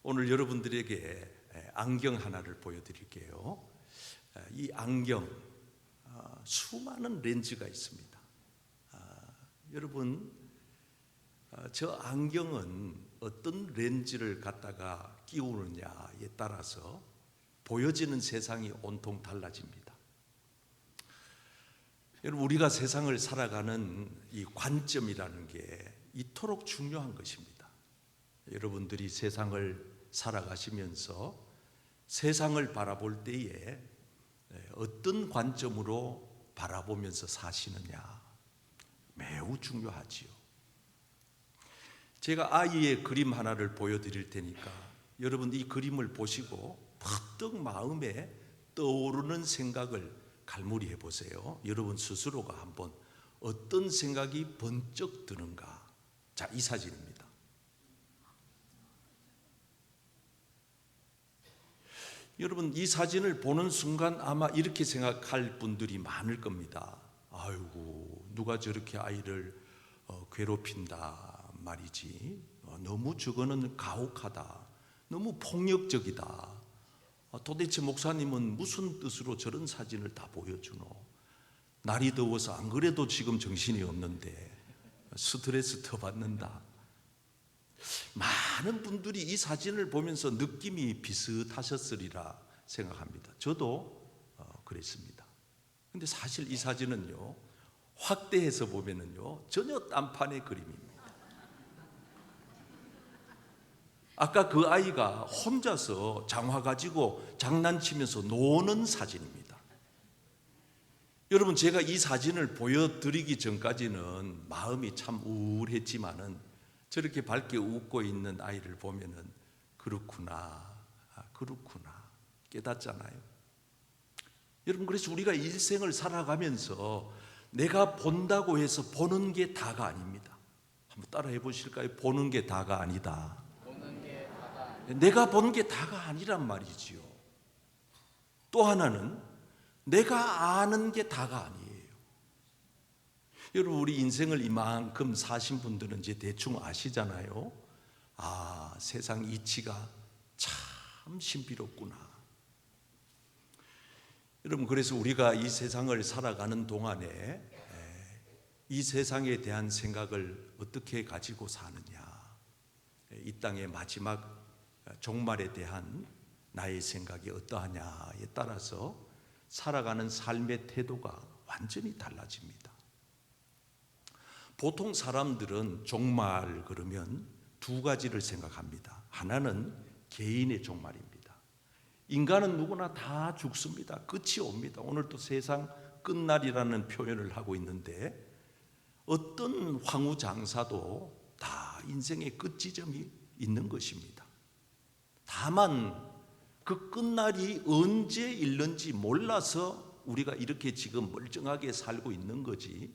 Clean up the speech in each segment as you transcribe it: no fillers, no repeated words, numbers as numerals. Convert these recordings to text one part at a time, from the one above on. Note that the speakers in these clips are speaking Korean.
오늘 여러분들에게 안경 하나를 보여드릴게요. 이 안경, 수많은 렌즈가 있습니다. 여러분, 저 안경은 어떤 렌즈를 갖다가 끼우느냐에 따라서 보여지는 세상이 온통 달라집니다. 여러분, 우리가 세상을 살아가는 이 관점이라는 게 이토록 중요한 것입니다. 여러분들이 세상을 살아가시면서 세상을 바라볼 때에 어떤 관점으로 바라보면서 사시느냐 매우 중요하지요. 제가 아이의 그림 하나를 보여드릴 테니까 여러분 이 그림을 보시고 퍼뜩 마음에 떠오르는 생각을 갈무리해 보세요. 여러분 스스로가 한번 어떤 생각이 번쩍 드는가. 자, 이 사진입니다. 여러분 이 사진을 보는 순간 아마 이렇게 생각할 분들이 많을 겁니다. 아이고, 누가 저렇게 아이를 괴롭힌다 말이지. 너무 저거는 가혹하다. 너무 폭력적이다. 도대체 목사님은 무슨 뜻으로 저런 사진을 다 보여주노? 날이 더워서 안 그래도 지금 정신이 없는데 스트레스 더 받는다. 많은 분들이 이 사진을 보면서 느낌이 비슷하셨으리라 생각합니다. 저도 그랬습니다. 근데 사실 이 사진은요, 확대해서 보면은요, 전혀 딴판의 그림입니다. 아까 그 아이가 혼자서 장화 가지고 장난치면서 노는 사진입니다. 여러분, 제가 이 사진을 보여드리기 전까지는 마음이 참 우울했지만은 저렇게 밝게 웃고 있는 아이를 보면은 그렇구나 깨닫잖아요. 여러분, 그래서 우리가 일생을 살아가면서 내가 본다고 해서 보는 게 다가 아닙니다. 한번 따라해 보실까요? 보는 게 다가 아니다. 내가 보는 게 다가 아니란 말이지요. 또 하나는 내가 아는 게 다가 아니에요. 여러분, 우리 인생을 이만큼 사신 분들은 이제 대충 아시잖아요. 아, 세상 이치가 참 신비롭구나. 여러분, 그래서 우리가 이 세상을 살아가는 동안에 이 세상에 대한 생각을 어떻게 가지고 사느냐, 이 땅의 마지막 종말에 대한 나의 생각이 어떠하냐에 따라서 살아가는 삶의 태도가 완전히 달라집니다. 보통 사람들은 종말 그러면 두 가지를 생각합니다. 하나는 개인의 종말입니다. 인간은 누구나 다 죽습니다. 끝이 옵니다. 오늘도 세상 끝날이라는 표현을 하고 있는데 어떤 황후장사도 다 인생의 끝지점이 있는 것입니다. 다만 그 끝날이 언제 일는지 몰라서 우리가 이렇게 지금 멀쩡하게 살고 있는 거지,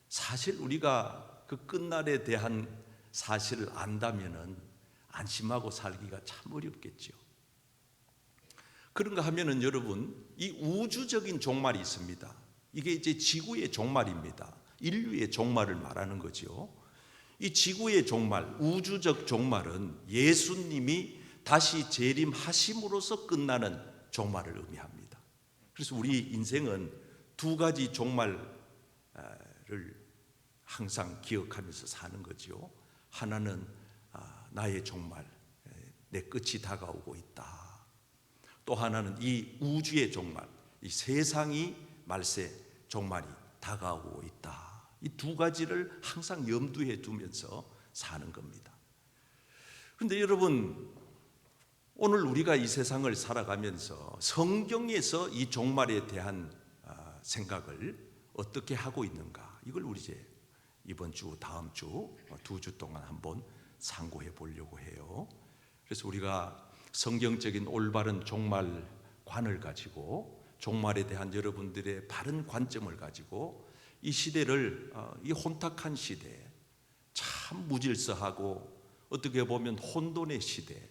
사실 우리가 그 끝날에 대한 사실을 안다면은 안심하고 살기가 참 어렵겠죠. 그런가 하면은 여러분, 이 우주적인 종말이 있습니다. 이게 이제 지구의 종말입니다. 인류의 종말을 말하는 거죠. 이 지구의 종말, 우주적 종말은 예수님이 다시 재림하심으로써 끝나는 종말을 의미합니다. 그래서 우리 인생은 두 가지 종말을 항상 기억하면서 사는 거죠. 하나는 나의 종말, 내 끝이 다가오고 있다. 또 하나는 이 우주의 종말, 이 세상이 말세 종말이 다가오고 있다. 이 두 가지를 항상 염두에 두면서 사는 겁니다. 그런데 여러분, 오늘 우리가 이 세상을 살아가면서 성경에서 이 종말에 대한 생각을 어떻게 하고 있는가, 이걸 우리 이제 이번 주, 다음 주, 두 주 동안 한번 상고해 보려고 해요. 그래서 우리가 성경적인 올바른 종말관을 가지고 종말에 대한 여러분들의 바른 관점을 가지고 이 시대를, 이 혼탁한 시대, 참 무질서하고 어떻게 보면 혼돈의 시대,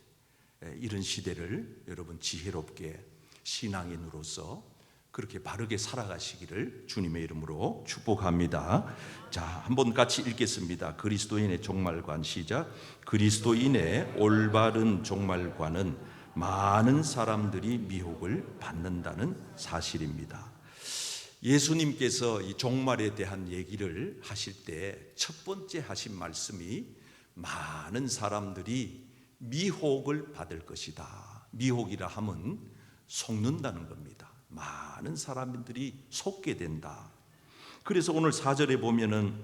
이런 시대를 여러분 지혜롭게 신앙인으로서 그렇게 바르게 살아가시기를 주님의 이름으로 축복합니다. 자, 한번 같이 읽겠습니다. 그리스도인의 종말관 시작. 그리스도인의 올바른 종말관은 많은 사람들이 미혹을 받는다는 사실입니다. 예수님께서 이 종말에 대한 얘기를 하실 때 첫 번째 하신 말씀이 많은 사람들이 미혹을 받을 것이다. 미혹이라 함은 속는다는 겁니다. 많은 사람들이 속게 된다. 그래서 오늘 4절에 보면은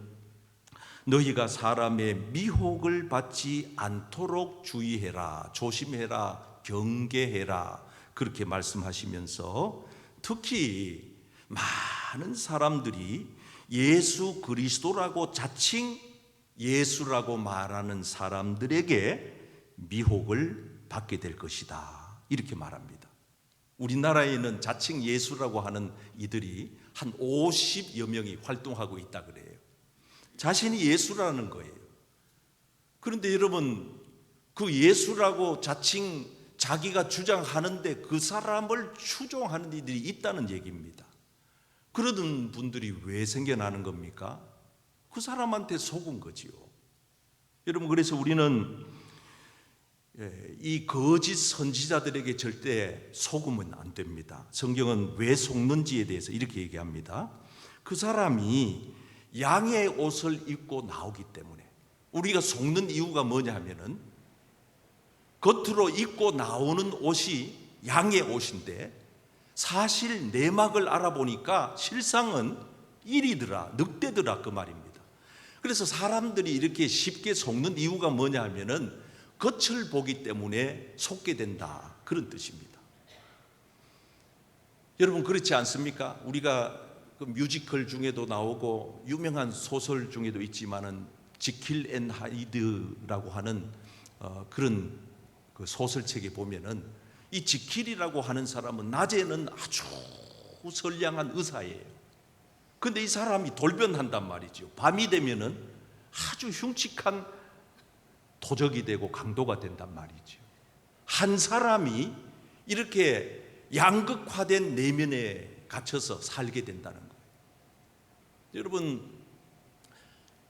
너희가 사람의 미혹을 받지 않도록 주의해라, 조심해라, 경계해라, 그렇게 말씀하시면서 특히 많은 사람들이 예수 그리스도라고 자칭 예수라고 말하는 사람들에게 미혹을 받게 될 것이다, 이렇게 말합니다. 우리나라에는 자칭 예수라고 하는 이들이 한 50여 명이 활동하고 있다 그래요. 자신이 예수라는 거예요. 그런데 여러분, 그 예수라고 자칭 자기가 주장하는데 그 사람을 추종하는 이들이 있다는 얘기입니다. 그러던 분들이 왜 생겨나는 겁니까? 그 사람한테 속은 거지요. 여러분, 그래서 우리는 이 거짓 선지자들에게 절대 속으면 안 됩니다. 성경은 왜 속는지에 대해서 이렇게 얘기합니다. 그 사람이 양의 옷을 입고 나오기 때문에. 우리가 속는 이유가 뭐냐 하면은 겉으로 입고 나오는 옷이 양의 옷인데 사실 내막을 알아보니까 실상은 일이더라, 늑대더라, 그 말입니다. 그래서 사람들이 이렇게 쉽게 속는 이유가 뭐냐 하면은 겉을 보기 때문에 속게 된다, 그런 뜻입니다. 여러분, 그렇지 않습니까? 우리가 그 뮤지컬 중에도 나오고 유명한 소설 중에도 있지만은 지킬 앤 하이드라고 하는 그런 그 소설책에 보면은 이 지킬이라고 하는 사람은 낮에는 아주 선량한 의사예요. 근데 이 사람이 돌변한단 말이죠. 밤이 되면은 아주 흉측한 도적이 되고 강도가 된단 말이죠. 한 사람이 이렇게 양극화된 내면에 갇혀서 살게 된다는 거예요. 여러분,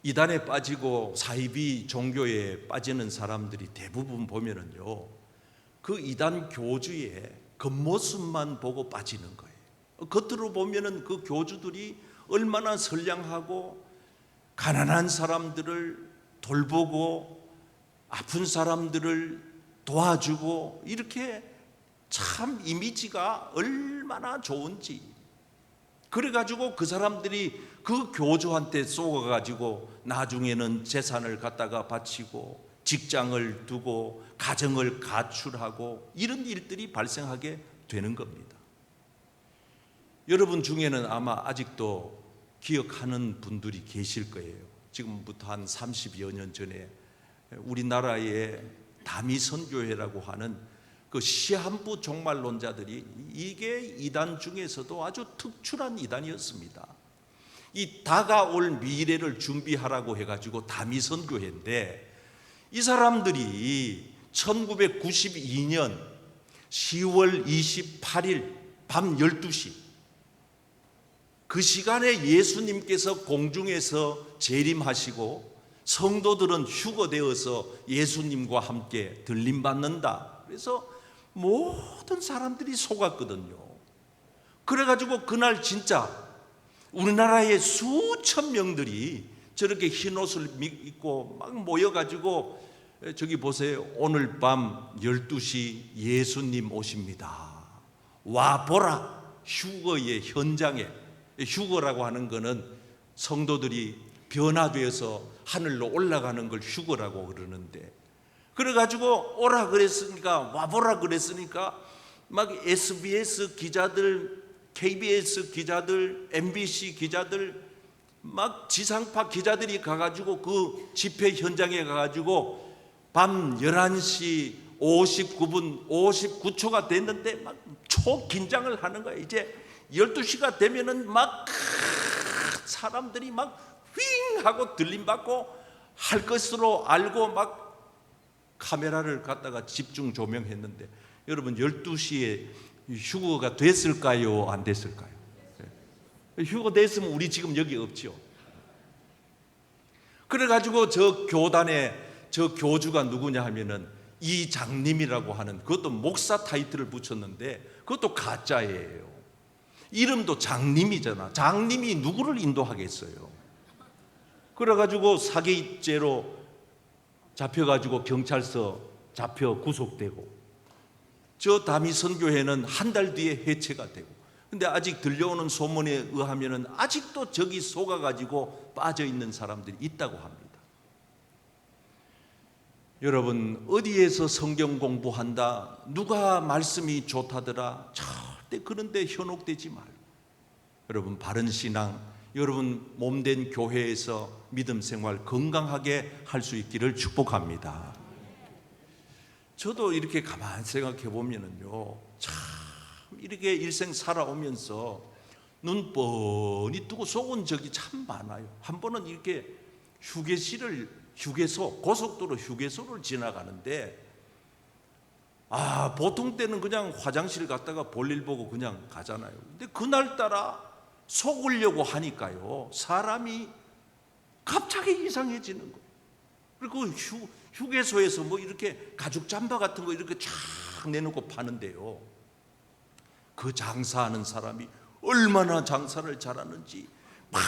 이단에 빠지고 사이비 종교에 빠지는 사람들이 대부분 보면은요, 그 이단 교주의 겉모습만 보고 빠지는 거예요. 겉으로 보면은 그 교주들이 얼마나 선량하고 가난한 사람들을 돌보고 아픈 사람들을 도와주고 이렇게 참 이미지가 얼마나 좋은지, 그래가지고 그 사람들이 그 교주한테 쏘아가지고 나중에는 재산을 갖다가 바치고 직장을 두고 가정을 가출하고 이런 일들이 발생하게 되는 겁니다. 여러분 중에는 아마 아직도 기억하는 분들이 계실 거예요. 지금부터 한 30여 년 전에 우리나라의 다미선교회라고 하는 그 시한부 종말론자들이, 이게 이단 중에서도 아주 특출한 이단이었습니다. 이 다가올 미래를 준비하라고 해가지고 다미선교회인데, 이 사람들이 1992년 10월 28일 밤 12시 그 시간에 예수님께서 공중에서 재림하시고 성도들은 휴거되어서 예수님과 함께 들림받는다. 그래서 모든 사람들이 속았거든요. 그래가지고 그날 진짜 우리나라의 수천 명들이 저렇게 흰 옷을 입고 막 모여가지고, 저기 보세요, 오늘 밤 12시 예수님 오십니다, 와보라. 휴거의 현장에, 휴거라고 하는 거는 성도들이 변화되어서 하늘로 올라가는 걸 휴거라고 그러는데, 그래가지고 오라 그랬으니까, 와보라 그랬으니까 막 SBS 기자들, KBS 기자들, MBC 기자들, 막 지상파 기자들이 가가지고 그 집회 현장에 가가지고 밤 11시 59분 59초가 됐는데 막 초긴장을 하는 거예요. 이제 12시가 되면은 막 사람들이 막 휘잉 하고 들림받고 할 것으로 알고 막 카메라를 갖다가 집중 조명했는데, 여러분 12시에 휴거가 됐을까요? 안 됐을까요? 휴거 됐으면 우리 지금 여기 없죠. 그래가지고 저 교단의 저 교주가 누구냐 하면은 이장님이라고 하는, 그것도 목사 타이틀을 붙였는데 그것도 가짜예요. 이름도 장님이잖아. 장님이 누구를 인도하겠어요? 그래가지고 사기죄로 잡혀가지고 경찰서 잡혀 구속되고, 저 다미선교회는 한 달 뒤에 해체가 되고, 근데 아직 들려오는 소문에 의하면은 아직도 저기 속아가지고 빠져 있는 사람들이 있다고 합니다. 여러분, 어디에서 성경 공부한다, 누가 말씀이 좋다더라, 절대 그런데 현혹되지 말고, 여러분 바른 신앙, 여러분 몸된 교회에서 믿음 생활 건강하게 할 수 있기를 축복합니다. 저도 이렇게 가만히 생각해 보면은요, 참 이렇게 일생 살아오면서 눈 뻔히 뜨고 속은 적이 참 많아요. 한 번은 이렇게 고속도로 휴게소를 지나가는데, 보통 때는 그냥 화장실 갔다가 볼일 보고 그냥 가잖아요. 근데 그날따라 속으려고 하니까요, 사람이 갑자기 이상해지는 거예요. 그리고 휴게소에서 뭐 이렇게 가죽 잠바 같은 거 이렇게 쫙 내놓고 파는데요, 그 장사하는 사람이 얼마나 장사를 잘하는지 막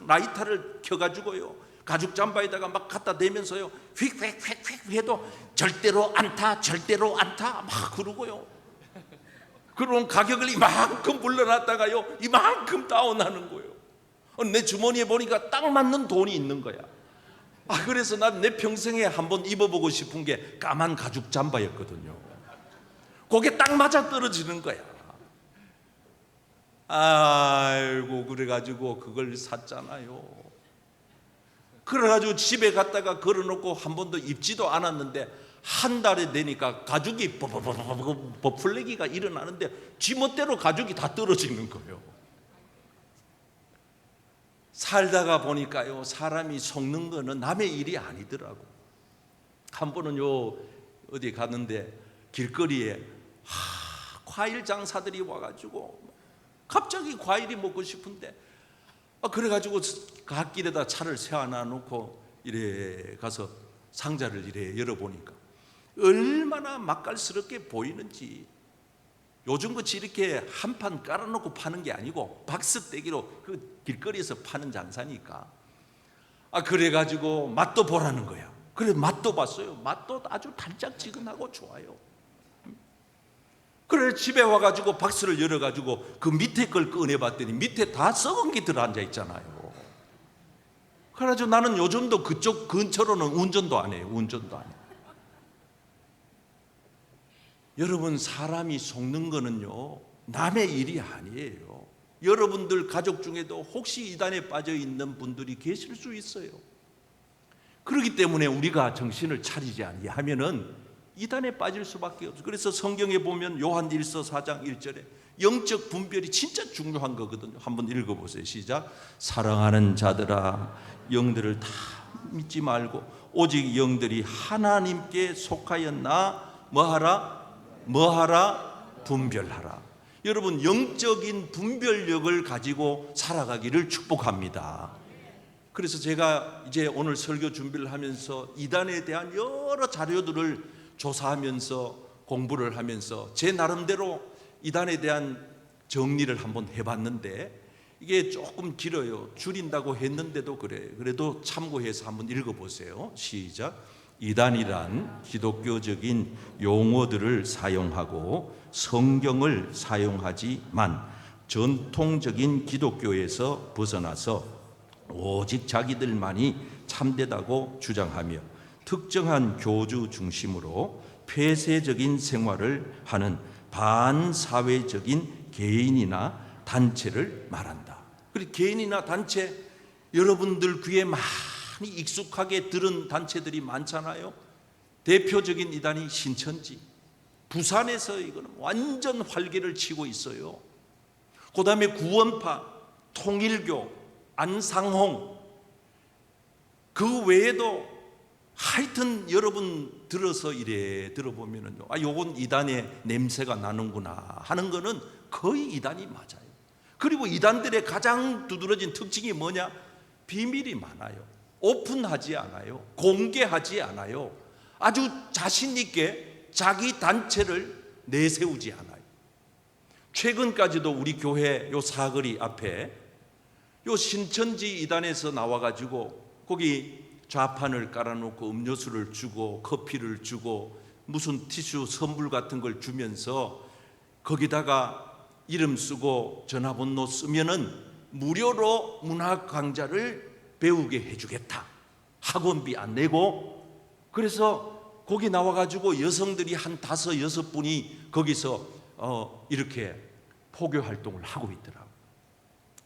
라이터를 켜가지고요, 가죽 잠바에다가 막 갖다 대면서요, 휙휙휙휙 해도 절대로 안타, 절대로 안타 막 그러고요. 그런 가격을 이만큼 불러놨다가요, 이만큼 다운하는 거예요. 내 주머니에 보니까 딱 맞는 돈이 있는 거야. 그래서 난 내 평생에 한번 입어보고 싶은 게 까만 가죽 잠바였거든요. 그게 딱 맞아 떨어지는 거야. 아이고, 그래가지고 그걸 샀잖아요. 그래가지고 집에 갔다가 걸어놓고 한 번도 입지도 않았는데, 한 달에 되니까 가죽이 버플레기가 일어나는데 지멋대로 가죽이 다 떨어지는 거예요. 살다가 보니까요, 사람이 속는 거는 남의 일이 아니더라고. 한 번은요, 어디 갔는데 길거리에 과일 장사들이 와가지고 갑자기 과일이 먹고 싶은데, 그래가지고 갓길에다 차를 세워놔 놓고 이래 가서 상자를 이래 열어보니까 얼마나 맛깔스럽게 보이는지. 요즘같이 이렇게 한 판 깔아놓고 파는 게 아니고 박스떼기로 그 길거리에서 파는 장사니까. 그래가지고 맛도 보라는 거야. 그래 맛도 봤어요. 맛도 아주 달짝지근하고 좋아요. 그래 집에 와가지고 박스를 열어가지고 그 밑에 걸 꺼내봤더니 밑에 다 썩은 게 들어앉아 있잖아요. 그래가지고 나는 요즘도 그쪽 근처로는 운전도 안 해요. 운전도 안 해요. 여러분, 사람이 속는 거는요, 남의 일이 아니에요. 여러분들 가족 중에도 혹시 이단에 빠져 있는 분들이 계실 수 있어요. 그렇기 때문에 우리가 정신을 차리지 아니하면은 이단에 빠질 수밖에 없어요. 그래서 성경에 보면 요한일서 4장 1절에 영적 분별이 진짜 중요한 거거든요. 한번 읽어보세요. 시작. 사랑하는 자들아, 영들을 다 믿지 말고 오직 영들이 하나님께 속하였나 뭐하라? 분별하라. 여러분, 영적인 분별력을 가지고 살아가기를 축복합니다. 그래서 제가 이제 오늘 설교 준비를 하면서 이단에 대한 여러 자료들을 조사하면서 공부를 하면서 제 나름대로 이단에 대한 정리를 한번 해봤는데, 이게 조금 길어요. 줄인다고 했는데도 그래도 참고해서 한번 읽어보세요. 시작. 이단이란 기독교적인 용어들을 사용하고 성경을 사용하지만 전통적인 기독교에서 벗어나서 오직 자기들만이 참되다고 주장하며 특정한 교주 중심으로 폐쇄적인 생활을 하는 반사회적인 개인이나 단체를 말한다. 그리고 개인이나 단체, 여러분들 귀에 많이 익숙하게 들은 단체들이 많잖아요. 대표적인 이단이 신천지, 부산에서 이거는 완전 활개를 치고 있어요. 그 다음에 구원파, 통일교, 안상홍, 그 외에도 하여튼 여러분 들어서 이래 들어보면은 요건 이단의 냄새가 나는구나 하는 거는 거의 이단이 맞아요. 그리고 이단들의 가장 두드러진 특징이 뭐냐? 비밀이 많아요. 오픈하지 않아요. 공개하지 않아요. 아주 자신 있게 자기 단체를 내세우지 않아요. 최근까지도 우리 교회 요 사거리 앞에 요 신천지 이단에서 나와가지고 거기 좌판을 깔아놓고 음료수를 주고 커피를 주고 무슨 티슈 선물 같은 걸 주면서 거기다가 이름 쓰고 전화번호 쓰면은 무료로 문학 강좌를 배우게 해주겠다. 학원비 안 내고. 그래서 거기 나와가지고 여성들이 한 5, 6분이 거기서 이렇게 포교 활동을 하고 있더라고요.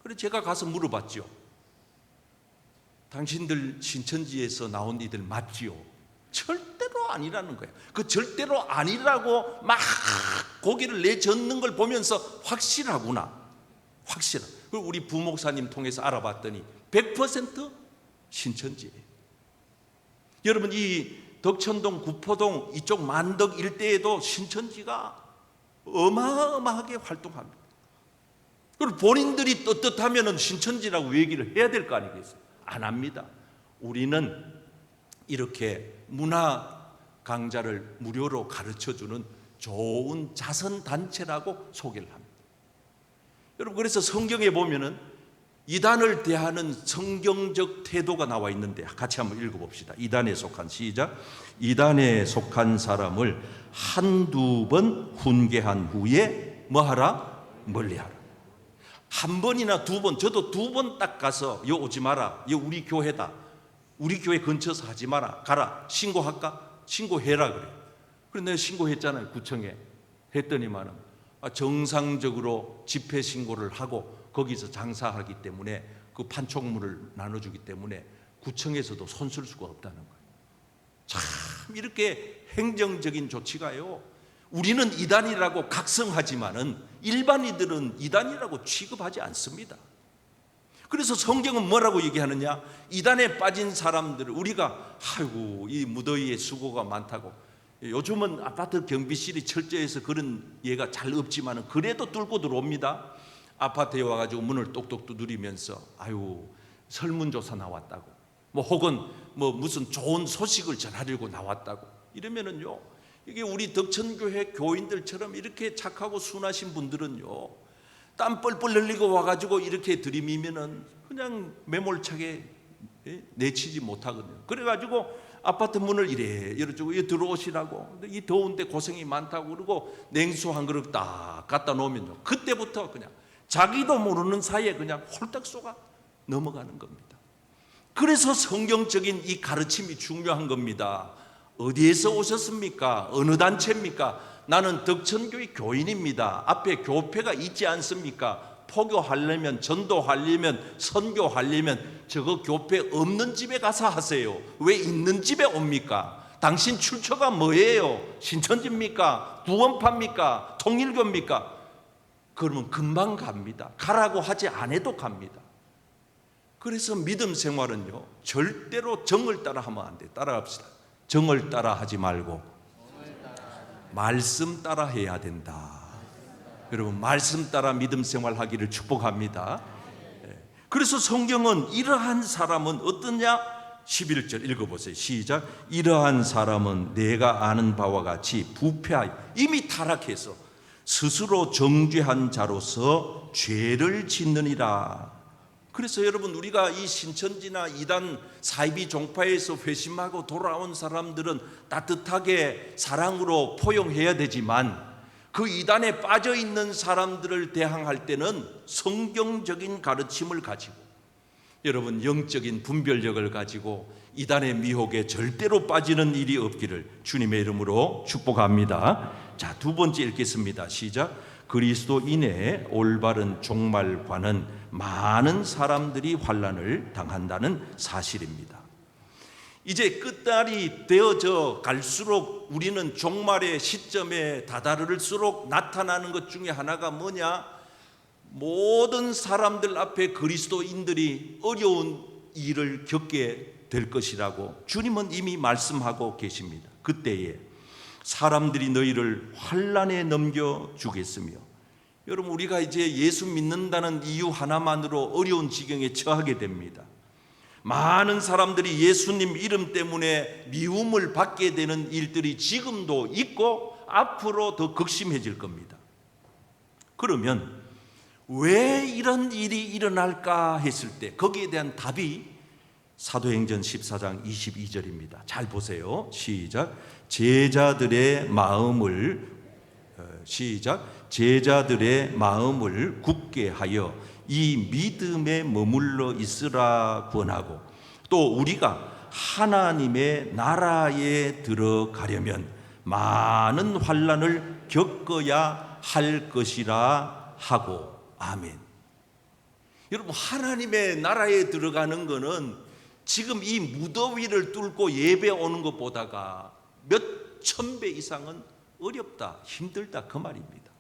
그래서 제가 가서 물어봤죠. 당신들 신천지에서 나온 이들 맞지요? 절대로 아니라는 거예요. 그 절대로 아니라고 막 고개를 내젓는 걸 보면서 확실하구나. 확실하. 그리고 우리 부목사님 통해서 알아봤더니 100% 신천지예요. 여러분 이 덕천동, 구포동 이쪽 만덕 일대에도 신천지가 어마어마하게 활동합니다. 그리고 본인들이 떳떳하면 신천지라고 얘기를 해야 될 거 아니겠어요? 안 합니다. 우리는 이렇게 문화 강좌를 무료로 가르쳐주는 좋은 자선단체라고 소개를 합니다. 여러분 그래서 성경에 보면은 이단을 대하는 성경적 태도가 나와 있는데 같이 한번 읽어봅시다. 이단에 속한 시작. 이단에 속한 사람을 한두 번 훈계한 후에 뭐하라? 멀리하라. 한 번이나 두 번, 저도 2번 딱 가서 여 오지 마라. 여 우리 교회다. 우리 교회 근처에서 하지 마라. 가라. 신고할까? 신고해라 그래. 그래 내가 신고했잖아요. 구청에. 했더니만은 정상적으로 집회 신고를 하고 거기서 장사하기 때문에 그 판촉물을 나눠주기 때문에 구청에서도 손쓸 수가 없다는 거예요. 참 이렇게 행정적인 조치가요. 우리는 이단이라고 각성하지만은 일반인들은 이단이라고 취급하지 않습니다. 그래서 성경은 뭐라고 얘기하느냐? 이단에 빠진 사람들을 우리가 아이고 이 무더위에 수고가 많다고. 요즘은 아파트 경비실이 철저해서 그런 예가 잘 없지만은 그래도 뚫고 들어옵니다. 아파트에 와가지고 문을 똑똑 두드리면서 아유 설문조사 나왔다고. 뭐 혹은 뭐 무슨 좋은 소식을 전하려고 나왔다고. 이러면은요. 이게 우리 덕천교회 교인들처럼 이렇게 착하고 순하신 분들은요 땀 뻘뻘 흘리고 와가지고 이렇게 들이미면은 그냥 매몰차게 내치지 못하거든요. 그래가지고 아파트 문을 이래 열어주고 들어오시라고 이 더운데 고생이 많다고 그러고 냉수 한 그릇 딱 갖다 놓으면요 그때부터 그냥 자기도 모르는 사이에 그냥 홀딱 쏘가 넘어가는 겁니다. 그래서 성경적인 이 가르침이 중요한 겁니다. 어디에서 오셨습니까? 어느 단체입니까? 나는 덕천교회 교인입니다. 앞에 교패가 있지 않습니까? 포교하려면, 전도하려면, 선교하려면 저거 교패 없는 집에 가서 하세요. 왜 있는 집에 옵니까? 당신 출처가 뭐예요? 신천지입니까? 구원파입니까? 통일교입니까? 그러면 금방 갑니다. 가라고 하지 않아도 갑니다. 그래서 믿음 생활은요 절대로 정을 따라 하면 안 돼요. 따라합시다. 정을 따라 하지 말고 말씀 따라 해야 된다. 여러분 말씀 따라 믿음 생활하기를 축복합니다. 그래서 성경은 이러한 사람은 어떠냐? 11절 읽어보세요. 시작. 이러한 사람은 내가 아는 바와 같이 부패하여 이미 타락해서 스스로 정죄한 자로서 죄를 짓느니라. 그래서 여러분 우리가 이 신천지나 이단 사이비 종파에서 회심하고 돌아온 사람들은 따뜻하게 사랑으로 포용해야 되지만 그 이단에 빠져 있는 사람들을 대항할 때는 성경적인 가르침을 가지고 여러분 영적인 분별력을 가지고 이단의 미혹에 절대로 빠지는 일이 없기를 주님의 이름으로 축복합니다. 자, 2번째 읽겠습니다. 시작. 그리스도인의 올바른 종말과는 많은 사람들이 환난을 당한다는 사실입니다. 이제 끝날이 되어져 갈수록 우리는 종말의 시점에 다다를수록 나타나는 것 중에 하나가 뭐냐? 모든 사람들 앞에 그리스도인들이 어려운 일을 겪게 될 것이라고 주님은 이미 말씀하고 계십니다. 그때에 사람들이 너희를 환난에 넘겨주겠으며. 여러분, 우리가 이제 예수 믿는다는 이유 하나만으로 어려운 지경에 처하게 됩니다. 많은 사람들이 예수님 이름 때문에 미움을 받게 되는 일들이 지금도 있고 앞으로 더 극심해질 겁니다. 그러면 왜 이런 일이 일어날까 했을 때 거기에 대한 답이 사도행전 14장 22절입니다. 잘 보세요. 시작. 제자들의 마음을 굳게 하여 이 믿음에 머물러 있으라 권하고, 또 우리가 하나님의 나라에 들어가려면 많은 환난을 겪어야 할 것이라 하고. 아멘. 여러분, 하나님의 나라에 들어가는 것은 지금 이 무더위를 뚫고 예배 오는 것보다가 몇 천 배 이상은 어렵다, 힘들다, 그 말입니다.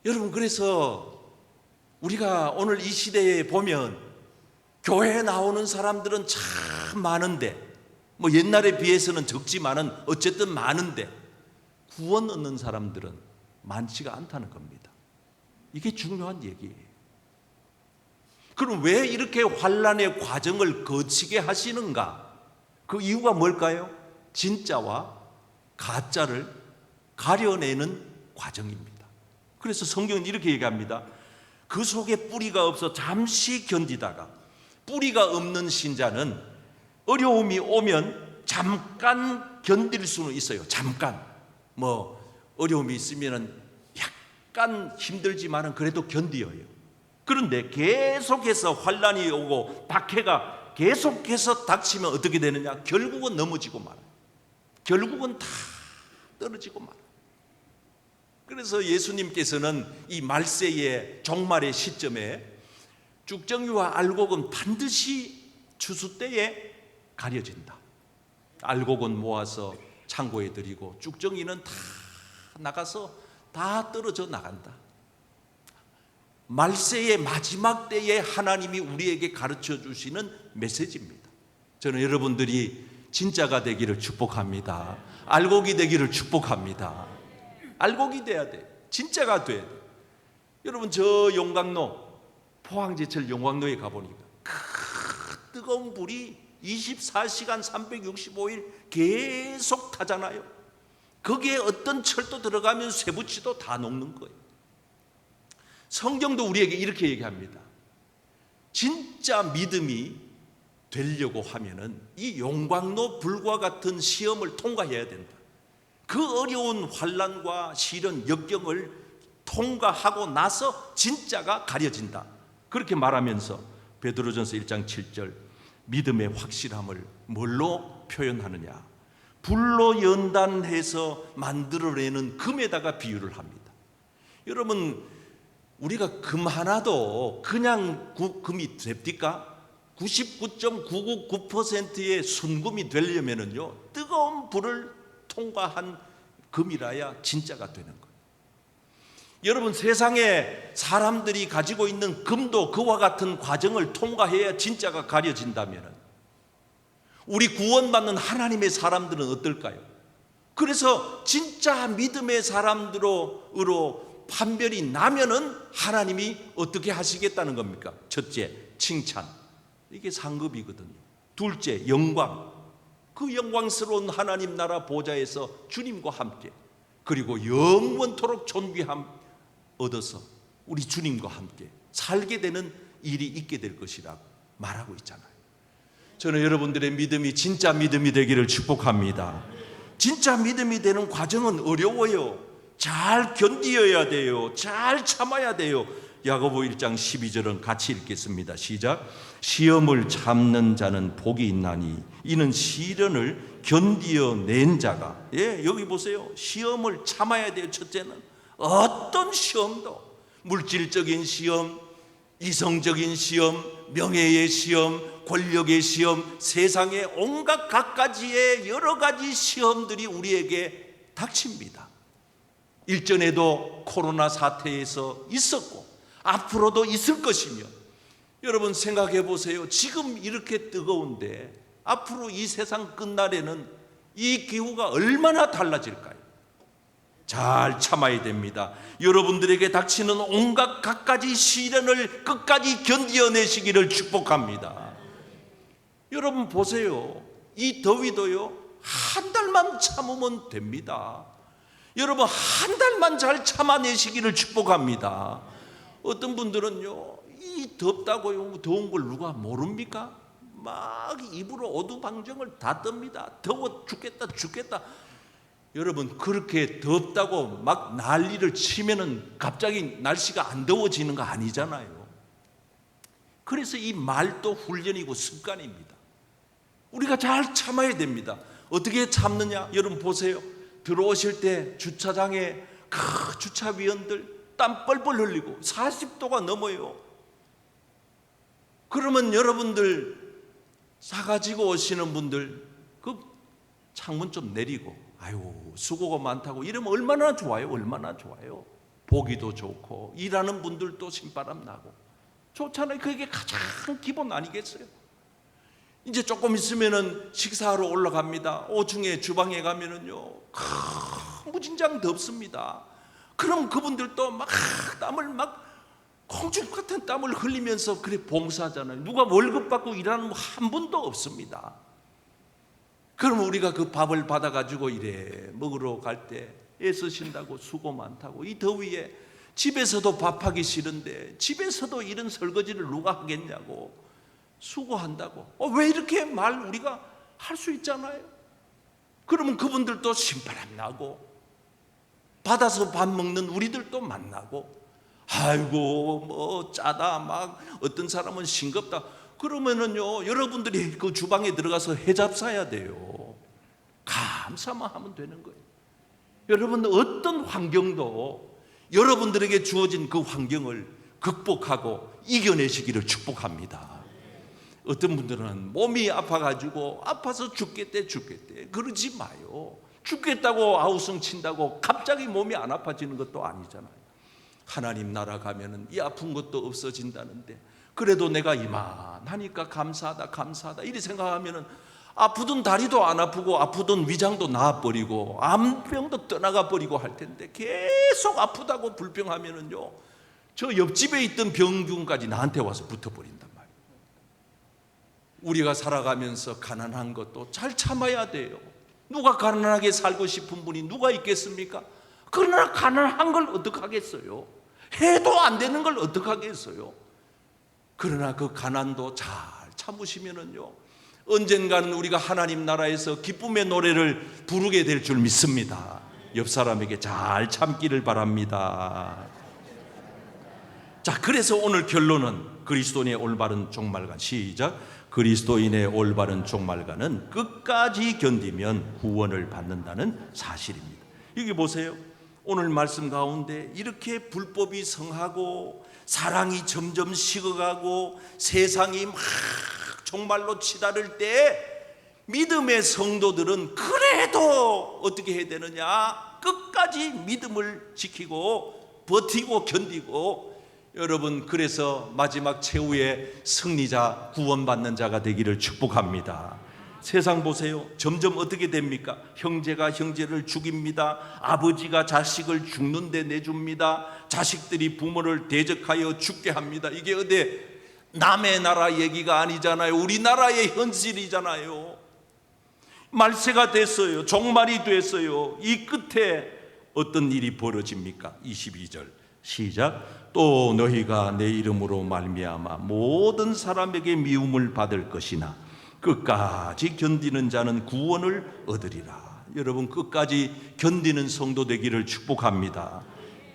여러분, 그래서 우리가 오늘 이 시대에 보면 교회에 나오는 사람들은 참 많은데, 뭐 옛날에 비해서는 적지만은 어쨌든 많은데 구원 얻는 사람들은 많지가 않다는 겁니다. 이게 중요한 얘기예요. 그럼 왜 이렇게 환난의 과정을 거치게 하시는가? 그 이유가 뭘까요? 진짜와 가짜를 가려내는 과정입니다. 그래서 성경은 이렇게 얘기합니다. 그 속에 뿌리가 없어 잠시 견디다가, 뿌리가 없는 신자는 어려움이 오면 잠깐 견딜 수는 있어요. 잠깐. 뭐 어려움이 있으면 약간 힘들지만은 그래도 견디어요. 그런데 계속해서 환난이 오고 박해가 계속해서 닥치면 어떻게 되느냐? 결국은 넘어지고 말아요. 결국은 다 떨어지고 말아요. 그래서 예수님께서는 이 말세의 종말의 시점에 쭉정이와 알곡은 반드시 추수 때에 가려진다. 알곡은 모아서 창고에 들이고 쭉정이는 다 나가서 다 떨어져 나간다. 말세의 마지막 때에 하나님이 우리에게 가르쳐 주시는 메시지입니다. 저는 여러분들이 진짜가 되기를 축복합니다. 알곡이 되기를 축복합니다. 알곡이 돼야 돼. 진짜가 돼야 돼. 여러분, 저 용광로, 포항제철 용광로에 가보니까 뜨거운 불이 24시간 365일 계속 타잖아요. 거기에 어떤 철도 들어가면 쇠붙이도 다 녹는 거예요. 성경도 우리에게 이렇게 얘기합니다. 진짜 믿음이 되려고 하면은 이 용광로 불과 같은 시험을 통과해야 된다. 그 어려운 환난과 시련, 역경을 통과하고 나서 진짜가 가려진다. 그렇게 말하면서 베드로전서 1장 7절, 믿음의 확실함을 뭘로 표현하느냐? 불로 연단해서 만들어내는 금에다가 비유를 합니다. 여러분, 우리가 금 하나도 그냥 금이 됩니까? 99.999%의 순금이 되려면은요, 뜨거운 불을 통과한 금이라야 진짜가 되는 거예요. 여러분, 세상에 사람들이 가지고 있는 금도 그와 같은 과정을 통과해야 진짜가 가려진다면 우리 구원받는 하나님의 사람들은 어떨까요? 그래서 진짜 믿음의 사람들로 판별이 나면은 하나님이 어떻게 하시겠다는 겁니까? 첫째, 칭찬. 이게 상급이거든요. 둘째, 영광. 그 영광스러운 하나님 나라 보좌에서 주님과 함께, 그리고 영원토록 존귀함 얻어서 우리 주님과 함께 살게 되는 일이 있게 될 것이라고 말하고 있잖아요. 저는 여러분들의 믿음이 진짜 믿음이 되기를 축복합니다. 진짜 믿음이 되는 과정은 어려워요. 잘 견디어야 돼요. 잘 참아야 돼요. 야고보 1장 12절은 같이 읽겠습니다. 시작. 시험을 참는 자는 복이 있나니 이는 시련을 견디어낸 자가. 여기 보세요. 시험을 참아야 돼요. 첫째는 어떤 시험도, 물질적인 시험, 이성적인 시험, 명예의 시험, 권력의 시험, 세상의 온갖 갖가지의 여러 가지 시험들이 우리에게 닥칩니다. 일전에도 코로나 사태에서 있었고 앞으로도 있을 것이며, 여러분 생각해 보세요. 지금 이렇게 뜨거운데 앞으로 이 세상 끝날에는 이 기후가 얼마나 달라질까요? 잘 참아야 됩니다. 여러분들에게 닥치는 온갖 갖가지 시련을 끝까지 견디어내시기를 축복합니다. 여러분 보세요. 이 더위도요, 한 달만 참으면 됩니다. 여러분 한 달만 잘 참아내시기를 축복합니다. 어떤 분들은요, 이 덥다고요, 더운 걸 누가 모릅니까? 막 입으로 오두방정을 다 떱니다. 더워 죽겠다. 여러분 그렇게 덥다고 막 난리를 치면은 갑자기 날씨가 안 더워지는 거 아니잖아요. 그래서 이 말도 훈련이고 습관입니다. 우리가 잘 참아야 됩니다. 어떻게 참느냐? 여러분 보세요. 들어오실 때 주차장에 주차위원들 땀 뻘뻘 흘리고 40도가 넘어요. 그러면 여러분들 사가지고 오시는 분들 그 창문 좀 내리고 아유 수고가 많다고 이러면 얼마나 좋아요. 얼마나 좋아요. 보기도 좋고 일하는 분들도 신바람 나고 좋잖아요. 그게 가장 기본 아니겠어요? 이제 조금 있으면은 식사하러 올라갑니다. 오중에 주방에 가면은요 무진장 덥습니다. 그럼 그분들도 막 땀을 막 콩죽 같은 땀을 흘리면서 그래 봉사하잖아요. 누가 월급 받고 일하는 한 분도 없습니다. 그럼 우리가 그 밥을 받아가지고 이래 먹으러 갈 때 애쓰신다고 수고 많다고 이 더위에 집에서도 밥하기 싫은데 집에서도 이런 설거지를 누가 하겠냐고 수고한다고 왜 이렇게 말 우리가 할 수 있잖아요. 그러면 그분들도 신바람 나고 받아서 밥 먹는 우리들도 만나고 아이고 뭐 짜다 막 어떤 사람은 싱겁다 그러면은요 여러분들이 그 주방에 들어가서 해 잡사야 돼요. 감사만 하면 되는 거예요. 여러분 어떤 환경도 여러분들에게 주어진 그 환경을 극복하고 이겨내시기를 축복합니다. 어떤 분들은 몸이 아파가지고 아파서 죽겠대 그러지 마요. 죽겠다고 아우성 친다고 갑자기 몸이 안 아파지는 것도 아니잖아요. 하나님 나라 가면은 이 아픈 것도 없어진다는데 그래도 내가 이만하니까 감사하다 이리 생각하면은 아프던 다리도 안 아프고 아프던 위장도 나아버리고 암병도 떠나가 버리고 할 텐데 계속 아프다고 불평하면은요 저 옆집에 있던 병균까지 나한테 와서 붙어버린단 말이에요. 우리가 살아가면서 가난한 것도 잘 참아야 돼요. 누가 가난하게 살고 싶은 분이 누가 있겠습니까? 그러나 가난한 걸 어떡하겠어요? 해도 안 되는 걸 어떡하겠어요? 그러나 그 가난도 잘 참으시면은요 언젠가는 우리가 하나님 나라에서 기쁨의 노래를 부르게 될 줄 믿습니다. 옆 사람에게 잘 참기를 바랍니다. 자, 그래서 오늘 결론은 그리스도인의 올바른 종말관 시작. 그리스도인의 올바른 종말관은 끝까지 견디면 구원을 받는다는 사실입니다. 여기 보세요. 오늘 말씀 가운데 이렇게 불법이 성하고 사랑이 점점 식어가고 세상이 막 종말로 치달을 때 믿음의 성도들은 그래도 어떻게 해야 되느냐? 끝까지 믿음을 지키고 버티고 견디고 여러분 그래서 마지막 최후의 승리자 구원받는 자가 되기를 축복합니다. 세상 보세요. 점점 어떻게 됩니까? 형제가 형제를 죽입니다. 아버지가 자식을 죽는 데 내줍니다. 자식들이 부모를 대적하여 죽게 합니다. 이게 어디 남의 나라 얘기가 아니잖아요. 우리나라의 현실이잖아요. 말세가 됐어요. 종말이 됐어요. 이 끝에 어떤 일이 벌어집니까? 22절 시작. 또 너희가 내 이름으로 말미암아 모든 사람에게 미움을 받을 것이나 끝까지 견디는 자는 구원을 얻으리라. 여러분 끝까지 견디는 성도 되기를 축복합니다.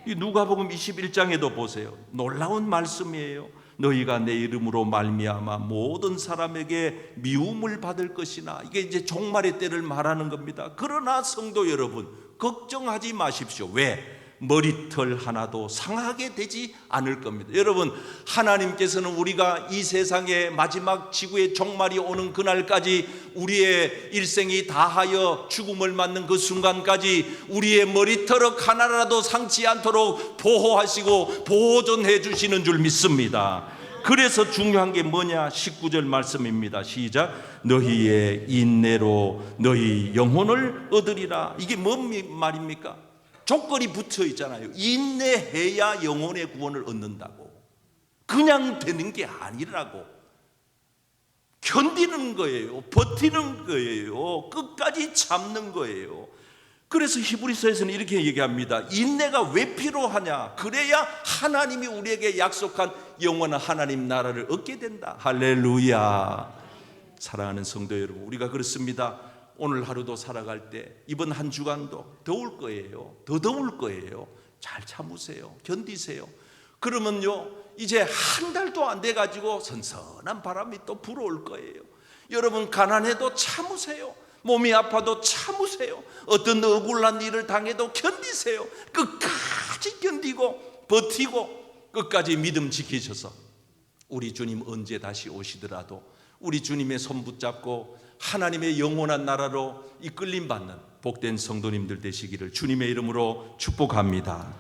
이 누가복음 21장에도 보세요. 놀라운 말씀이에요. 너희가 내 이름으로 말미암아 모든 사람에게 미움을 받을 것이나 이게 이제 종말의 때를 말하는 겁니다. 그러나 성도 여러분 걱정하지 마십시오. 왜? 머리털 하나도 상하게 되지 않을 겁니다. 여러분 하나님께서는 우리가 이 세상의 마지막 지구의 종말이 오는 그날까지 우리의 일생이 다하여 죽음을 맞는 그 순간까지 우리의 머리털 하나라도 상치 않도록 보호하시고 보존해 주시는 줄 믿습니다. 그래서 중요한 게 뭐냐? 19절 말씀입니다. 시작. 너희의 인내로 너희 영혼을 얻으리라. 이게 뭔 말입니까? 조건이 붙어 있잖아요. 인내해야 영혼의 구원을 얻는다고. 그냥 되는 게 아니라고. 견디는 거예요. 버티는 거예요. 끝까지 참는 거예요. 그래서 히브리서에서는 이렇게 얘기합니다. 인내가 왜 필요하냐? 그래야 하나님이 우리에게 약속한 영원한 하나님 나라를 얻게 된다. 할렐루야. 사랑하는 성도 여러분, 우리가 그렇습니다. 오늘 하루도 살아갈 때 이번 한 주간도 더울 거예요. 더 더울 거예요. 잘 참으세요. 견디세요. 그러면요, 이제 한 달도 안 돼가지고 선선한 바람이 또 불어올 거예요. 여러분, 가난해도 참으세요. 몸이 아파도 참으세요. 어떤 억울한 일을 당해도 견디세요. 끝까지 견디고 버티고 끝까지 믿음 지키셔서 우리 주님 언제 다시 오시더라도 우리 주님의 손 붙잡고 하나님의 영원한 나라로 이끌림 받는 복된 성도님들 되시기를 주님의 이름으로 축복합니다.